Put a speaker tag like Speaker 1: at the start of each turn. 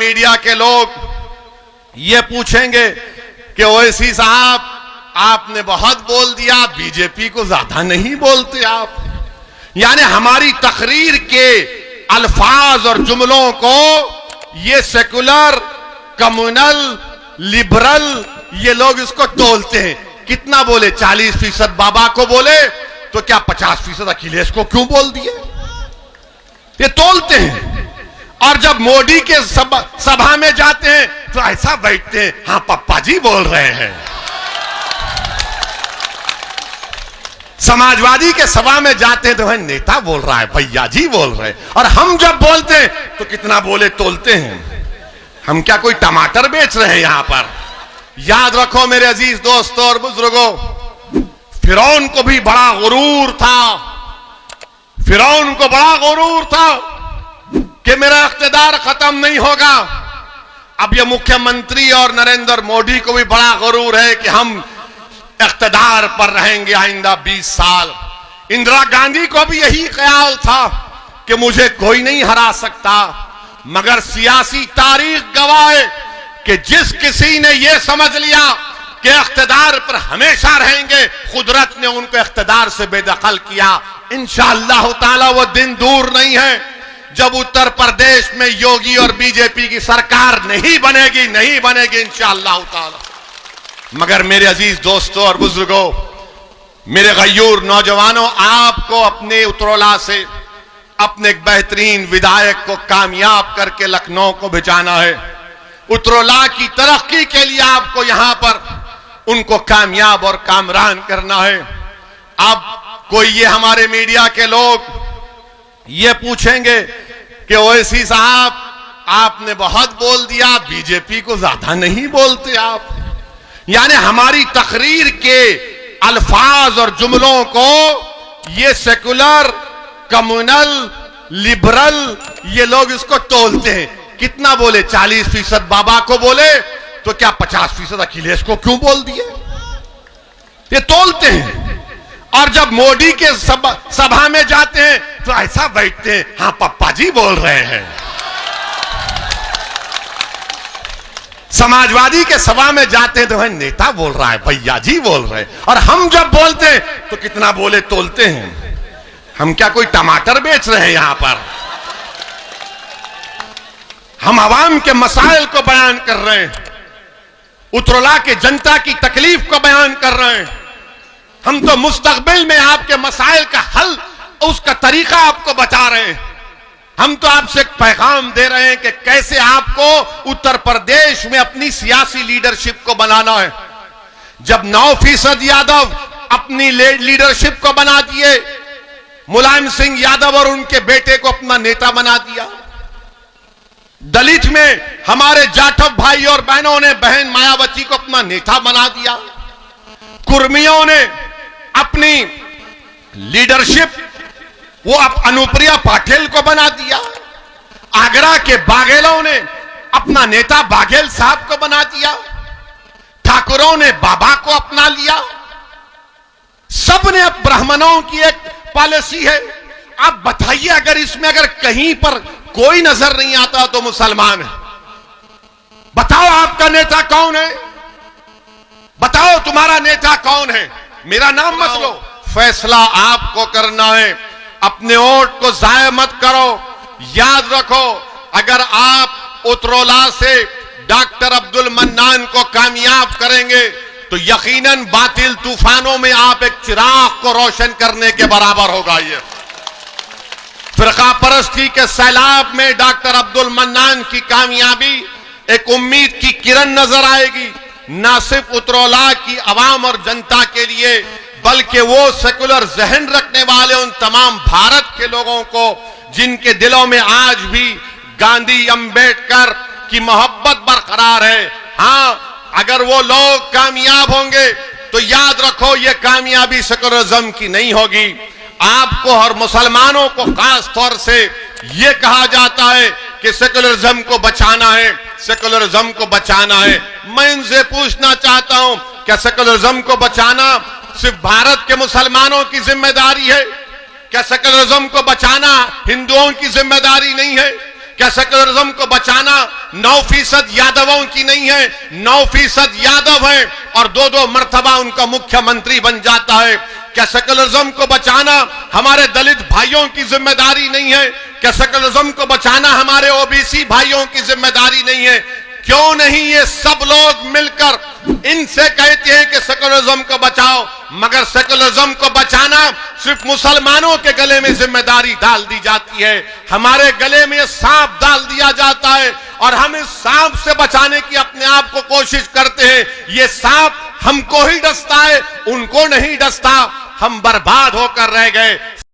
Speaker 1: Media के लोग ये पूछेंगे कि ओवैसी साहब आपने बहुत बोल दिया, बीजेपी को ज्यादा नहीं बोलते आप। यानी हमारी तकरीर के अल्फाज और जुमलों को ये सेकुलर, कम्युनल, लिबरल ये लोग इसको तोलते हैं। कितना बोले? 40% बाबा को बोले तो क्या 50% अखिलेश को क्यों बोल दिए? ये तोलते हैं। और जब मोदी के सभा में जाते हैं तो ऐसा बैठते हैं, हाँ पप्पा जी बोल रहे हैं। समाजवादी के सभा में जाते हैं तो भाई नेता बोल रहा है, भैया जी बोल रहे हैं। और हम जब बोलते हैं तो कितना बोले तोलते हैं। हम क्या कोई टमाटर बेच रहे हैं यहां पर? याद रखो मेरे अजीज दोस्तों और बुजुर्गों, फिरौन को भी बड़ा गुरूर था। फिरौन को बड़ा गुरूर था कि मेरा इख्तिदार खत्म नहीं होगा। अब ये मुख्यमंत्री और नरेंद्र मोदी को भी बड़ा गुरूर है कि हम इख्तिदार पर रहेंगे आइंदा 20 साल। इंदिरा गांधी को भी यही ख्याल था कि मुझे कोई नहीं हरा सकता। मगर सियासी तारीख गवाह है कि जिस किसी ने यह समझ लिया कि इख्तिदार पर हमेशा रहेंगे, कुदरत ने उनको इख्तिदार से बेदखल किया। इंशाअल्लाह ताला वो दिन दूर नहीं है जब उत्तर प्रदेश में योगी और बीजेपी की सरकार नहीं बनेगी इंशाअल्लाह ताला। मगर मेरे अजीज दोस्तों और बुजुर्गों, मेरे गयूर नौजवानों, आपको अपने उतरौला से अपने एक बेहतरीन विधायक को कामयाब करके लखनऊ को भिजाना है। उतरौला की तरक्की के लिए आपको यहां पर उनको कामयाब और कामरान करना है। अब कोई ये हमारे मीडिया के लोग ये पूछेंगे कि ओवैसी साहब आपने बहुत बोल दिया, बीजेपी को ज्यादा नहीं बोलते आप। यानी हमारी तकरीर के अल्फाज और जुमलों को ये सेकुलर, कम्युनल, लिबरल ये लोग इसको तोलते हैं। कितना बोले? 40% बाबा को बोले तो क्या 50% अखिलेश को क्यों बोल दिए? ये तोलते हैं। और जब मोदी के सभा में जाते हैं तो ऐसा बैठते हैं, हाँ पप्पा जी बोल रहे हैं। समाजवादी के सभा में जाते हैं तो भाई नेता बोल रहा है, भैया जी बोल रहे हैं। और हम जब बोलते हैं तो कितना बोले तोलते हैं। हम क्या कोई टमाटर बेच रहे हैं यहां पर? हम आवाम के मसाइल को बयान कर रहे हैं, उतरौला के जनता की तकलीफ को बयान कर रहे हैं। हम तो मुस्तकबिल में आपके मसाइल का हल, उसका तरीका आपको बता रहे हैं। हम तो आपसे एक पैगाम दे रहे हैं कि कैसे आपको उत्तर प्रदेश में अपनी सियासी लीडरशिप को बनाना है। जब 9% यादव अपनी लीडरशिप को बना दिए, मुलायम सिंह यादव और उनके बेटे को अपना नेता बना दिया। दलित में हमारे जाटव भाई और बहनों ने बहन मायावती को अपना नेता बना दिया। कुर्मियों ने अपनी लीडरशिप वो अब अनुप्रिया पाटिल को बना दिया। आगरा के बाघेलों ने अपना नेता बाघेल साहब को बना दिया। ठाकुरों ने बाबा को अपना लिया। सबने अब ब्राह्मणों की एक पॉलिसी है। आप बताइए, अगर इसमें अगर कहीं पर कोई नजर नहीं आता तो मुसलमान है। बताओ आपका नेता कौन है? बताओ तुम्हारा नेता कौन है? मेरा नाम मत लो। फैसला आपको करना है। अपने वोट को जाया मत करो। याद रखो, अगर आप उतरौला से डॉक्टर अब्दुल मन्नान को कामयाब करेंगे तो यकीनन बातिल तूफानों में आप एक चिराग को रोशन करने के बराबर होगा। ये फिरका परस्ती के सैलाब में डॉक्टर अब्दुल मन्नान की कामयाबी एक उम्मीद की किरण नजर आएगी, न सिर्फ उतरौला की आवाम और जनता के लिए, बल्कि वो सेकुलर जहन रखने वाले उन तमाम भारत के लोगों को जिनके दिलों में आज भी गांधी, अंबेडकर की मोहब्बत बरकरार है। हाँ, अगर वो लोग कामयाब होंगे तो याद रखो, ये कामयाबी सेकुलरिज्म की नहीं होगी। आपको और मुसलमानों को खास तौर से ये कहा जाता है कि सेकुलरिज्म को बचाना है, सेकुलरिज्म को बचाना है। मैं इनसे पूछना चाहता हूं, क्या सेकुलरिज्म को बचाना सिर्फ भारत के मुसलमानों की जिम्मेदारी है? क्या सेकुलरिज्म को बचाना हिंदुओं की जिम्मेदारी नहीं है? क्या सेकुलरिज्म को बचाना 9% यादवों की नहीं है, 9% यादव है और 2-2 मर्तबा उनका मुख्यमंत्री बन जाता है। क्या सेकुलरिज्म को बचाना हमारे दलित भाइयों की जिम्मेदारी नहीं है? क्या सेकुलरिज्म को बचाना हमारे ओबीसी भाइयों की जिम्मेदारी नहीं है? क्यों नहीं ये सब लोग मिलकर इनसे कहते हैं कि सेकुलरिज्म को बचाओ, मगर सेकुलरिज्म को बचाना सिर्फ मुसलमानों के गले में जिम्मेदारी डाल दी जाती है। हमारे गले में सांप डाल दिया जाता है और हम इस सांप से बचाने की अपने आप को कोशिश करते हैं। ये सांप हमको ही डसता है, उनको नहीं डसता। हम बर्बाद होकर रह गए।